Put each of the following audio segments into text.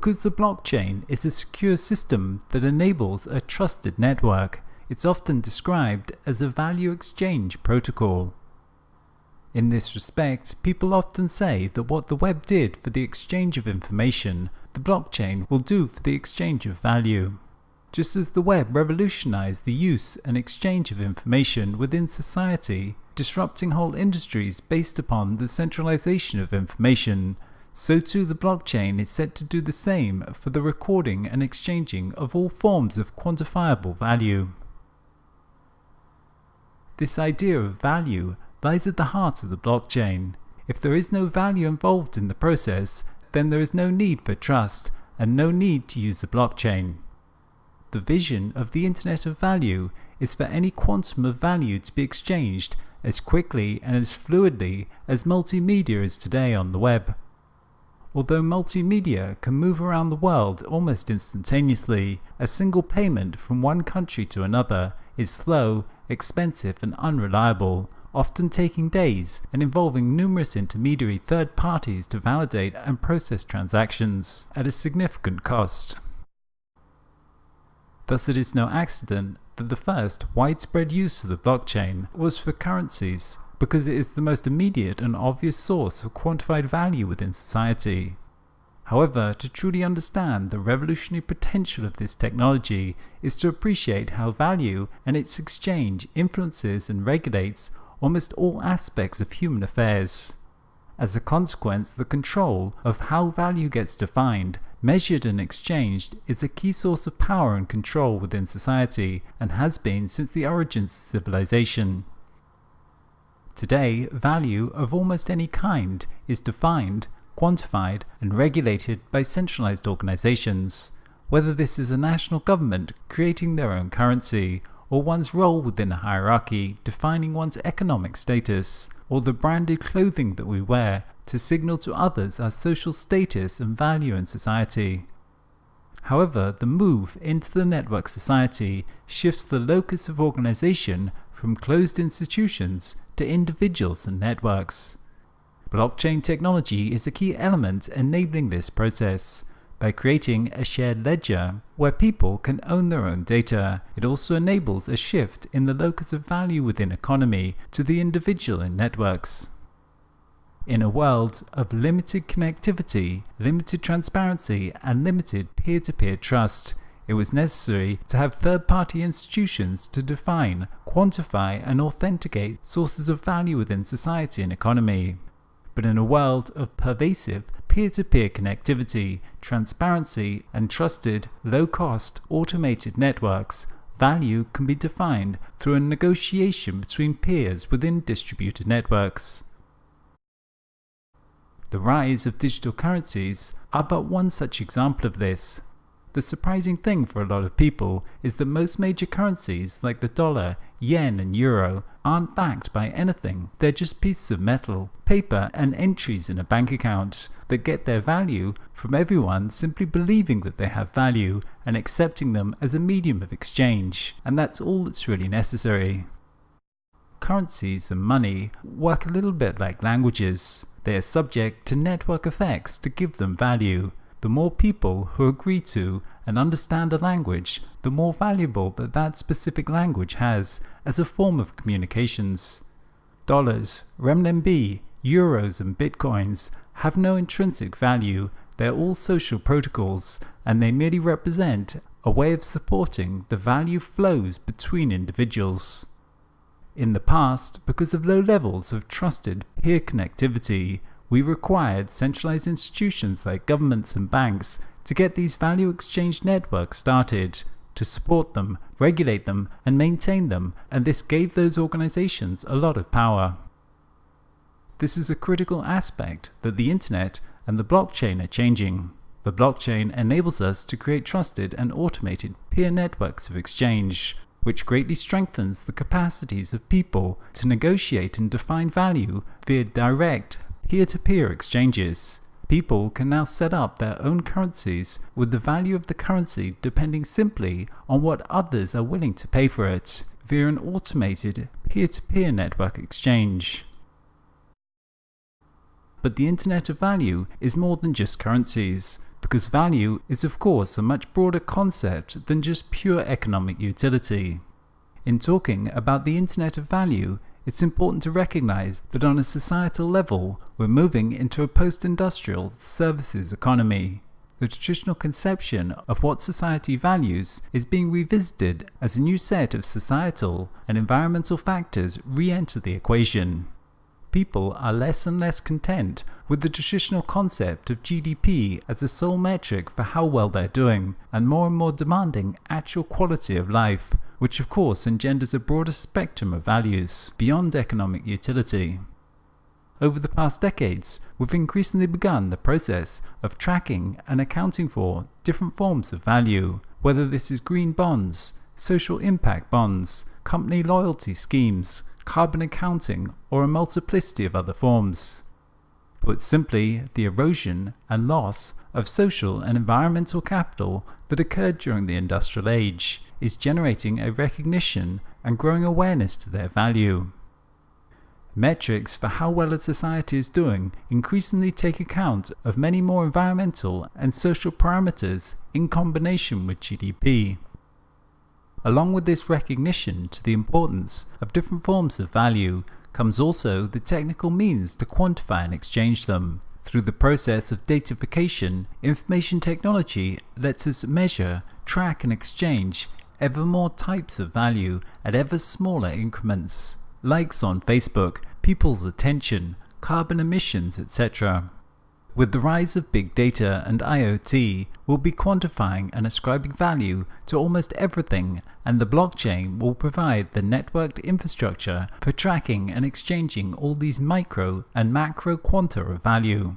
Because the blockchain is a secure system that enables a trusted network, it's often described as a value exchange protocol. In this respect, people often say that what the web did for the exchange of information, the blockchain will do for the exchange of value. Just as the web revolutionized the use and exchange of information within society, disrupting whole industries based upon the centralization of information, so too the blockchain is set to do the same for the recording and exchanging of all forms of quantifiable value. This idea of value lies at the heart of the blockchain. If there is no value involved in the process, then there is no need for trust and no need to use the blockchain. The vision of the Internet of Value is for any quantum of value to be exchanged as quickly and as fluidly as multimedia is today on the web. Although multimedia can move around the world almost instantaneously, a single payment from one country to another is slow, expensive and unreliable, often taking days and involving numerous intermediary third parties to validate and process transactions at a significant cost. Thus it is no accident that the first widespread use of the blockchain was for currencies, because it is the most immediate and obvious source of quantified value within society. However, to truly understand the revolutionary potential of this technology is to appreciate how value and its exchange influences and regulates almost all aspects of human affairs. As a consequence, the control of how value gets defined, measured and exchanged is a key source of power and control within society and has been since the origins of civilization. Today, value of almost any kind is defined, quantified and regulated by centralized organizations, whether this is a national government creating their own currency, or one's role within a hierarchy defining one's economic status, or the branded clothing that we wear to signal to others our social status and value in society. However, the move into the network society shifts the locus of organization from closed institutions to individuals and networks. Blockchain technology is a key element enabling this process. By creating a shared ledger where people can own their own data, it also enables a shift in the locus of value within economy to the individual in networks. In a world of limited connectivity, limited transparency, and limited peer-to-peer trust, it was necessary to have third-party institutions to define, quantify, and authenticate sources of value within society and economy. But in a world of pervasive peer-to-peer connectivity, transparency, and trusted, low-cost, automated networks, value can be defined through a negotiation between peers within distributed networks. The rise of digital currencies are but one such example of this. The surprising thing for a lot of people is that most major currencies like the dollar, yen and euro aren't backed by anything. They're just pieces of metal, paper and entries in a bank account that get their value from everyone simply believing that they have value and accepting them as a medium of exchange, and that's all that's really necessary. Currencies and money work a little bit like languages. They are subject to network effects to give them value. The more people who agree to and understand a language, the more valuable that specific language has as a form of communications. Dollars, renminbi, euros and bitcoins have no intrinsic value. They're all social protocols, and they merely represent a way of supporting the value flows between individuals. In the past, because of low levels of trusted peer connectivity, we required centralized institutions like governments and banks to get these value exchange networks started, to support them, regulate them, and maintain them, and this gave those organizations a lot of power. This is a critical aspect that the internet and the blockchain are changing. The blockchain enables us to create trusted and automated peer networks of exchange, which greatly strengthens the capacities of people to negotiate and define value via direct peer-to-peer exchanges. People can now set up their own currencies with the value of the currency depending simply on what others are willing to pay for it via an automated peer-to-peer network exchange. But the Internet of Value is more than just currencies, because value is of course a much broader concept than just pure economic utility. In talking about the Internet of Value, it's important to recognize that on a societal level, we're moving into a post-industrial services economy. The traditional conception of what society values is being revisited as a new set of societal and environmental factors re-enter the equation. People are less and less content with the traditional concept of GDP as the sole metric for how well they're doing, and more demanding actual quality of life, which of course engenders a broader spectrum of values beyond economic utility. Over the past decades, we've increasingly begun the process of tracking and accounting for different forms of value, whether this is green bonds, social impact bonds, company loyalty schemes, carbon accounting, or a multiplicity of other forms. Put simply, the erosion and loss of social and environmental capital that occurred during the industrial age is generating a recognition and growing awareness to their value. Metrics for how well a society is doing increasingly take account of many more environmental and social parameters in combination with GDP. Along with this recognition to the importance of different forms of value comes also the technical means to quantify and exchange them. Through the process of datafication, information technology lets us measure, track and exchange ever more types of value at ever smaller increments. Likes on Facebook, people's attention, carbon emissions, etc. With the rise of big data and IoT, we'll be quantifying and ascribing value to almost everything, and the blockchain will provide the networked infrastructure for tracking and exchanging all these micro and macro quanta of value.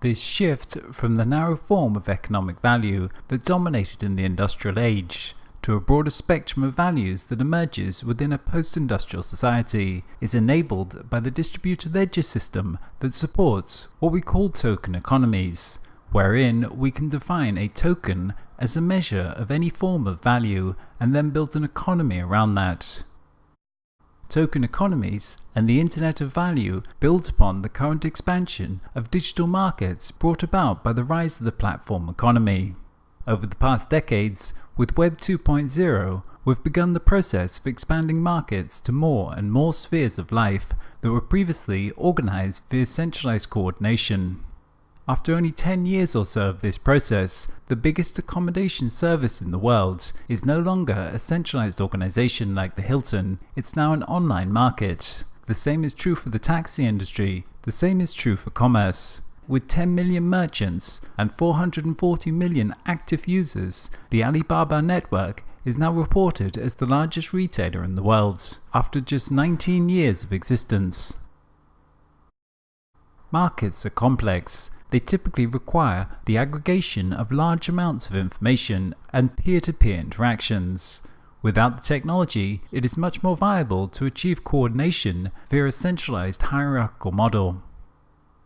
This shift from the narrow form of economic value that dominated in the industrial age to a broader spectrum of values that emerges within a post-industrial society is enabled by the distributed ledger system that supports what we call token economies, wherein we can define a token as a measure of any form of value and then build an economy around that. Token economies and the Internet of Value build upon the current expansion of digital markets brought about by the rise of the platform economy. Over the past decades, with Web 2.0, we've begun the process of expanding markets to more and more spheres of life that were previously organized via centralized coordination. After only 10 years or so of this process, the biggest accommodation service in the world is no longer a centralized organization like the Hilton, it's now an online market. The same is true for the taxi industry, the same is true for commerce. With 10 million merchants and 440 million active users, the Alibaba network is now reported as the largest retailer in the world, after just 19 years of existence. Markets are complex. They typically require the aggregation of large amounts of information and peer-to-peer interactions. Without the technology, it is much more viable to achieve coordination via a centralized hierarchical model.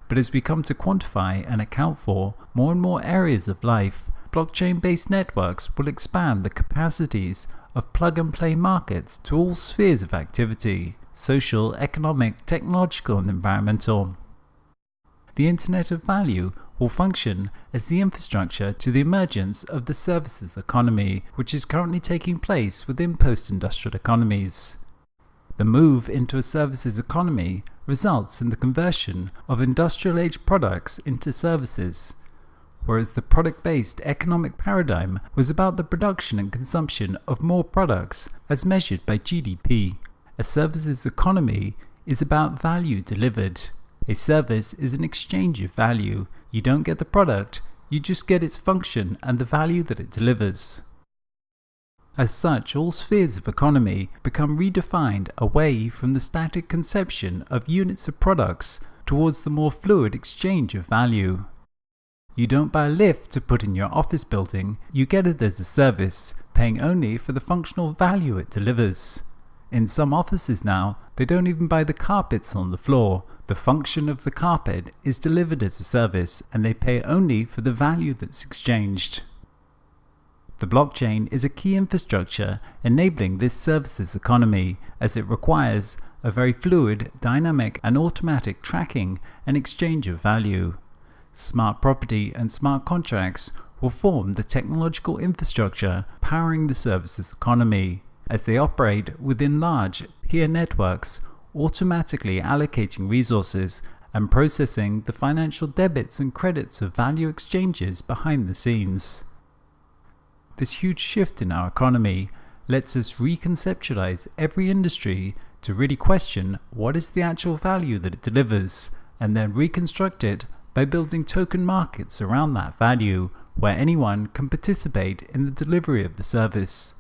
But as we come to quantify and account for more and more areas of life, blockchain-based networks will expand the capacities of plug-and-play markets to all spheres of activity: social, economic, technological, and environmental. The Internet of Value will function as the infrastructure to the emergence of the services economy, which is currently taking place within post-industrial economies. The move into a services economy results in the conversion of industrial age products into services, whereas the product-based economic paradigm was about the production and consumption of more products as measured by GDP. A services economy is about value delivered. A service is an exchange of value. You don't get the product, you just get its function and the value that it delivers. As such, all spheres of economy become redefined away from the static conception of units of products towards the more fluid exchange of value. You don't buy a lift to put in your office building, you get it as a service, paying only for the functional value it delivers. In some offices now, they don't even buy the carpets on the floor. The function of the carpet is delivered as a service, and they pay only for the value that's exchanged. The blockchain is a key infrastructure enabling this services economy, as it requires a very fluid, dynamic and automatic tracking and exchange of value. Smart property and smart contracts will form the technological infrastructure powering the services economy, as they operate within large peer networks, automatically allocating resources and processing the financial debits and credits of value exchanges behind the scenes. This huge shift in our economy lets us reconceptualize every industry to really question what is the actual value that it delivers, and then reconstruct it by building token markets around that value where anyone can participate in the delivery of the service.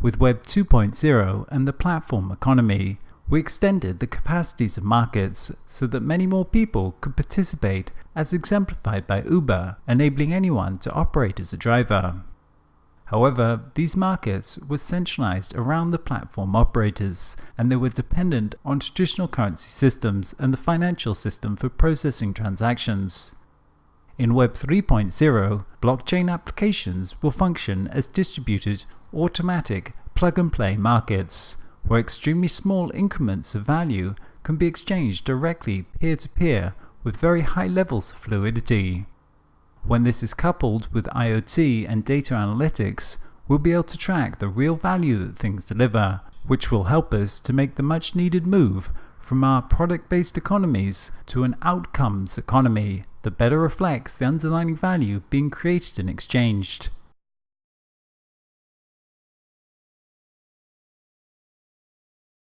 With Web 2.0 and the platform economy, we extended the capacities of markets so that many more people could participate, as exemplified by Uber, enabling anyone to operate as a driver. However, these markets were centralized around the platform operators, and they were dependent on traditional currency systems and the financial system for processing transactions. In Web 3.0, blockchain applications will function as distributed, automatic, plug-and-play markets, where extremely small increments of value can be exchanged directly peer-to-peer with very high levels of fluidity. When this is coupled with IoT and data analytics, we'll be able to track the real value that things deliver, which will help us to make the much needed move from our product-based economies to an outcomes economy that better reflects the underlying value being created and exchanged.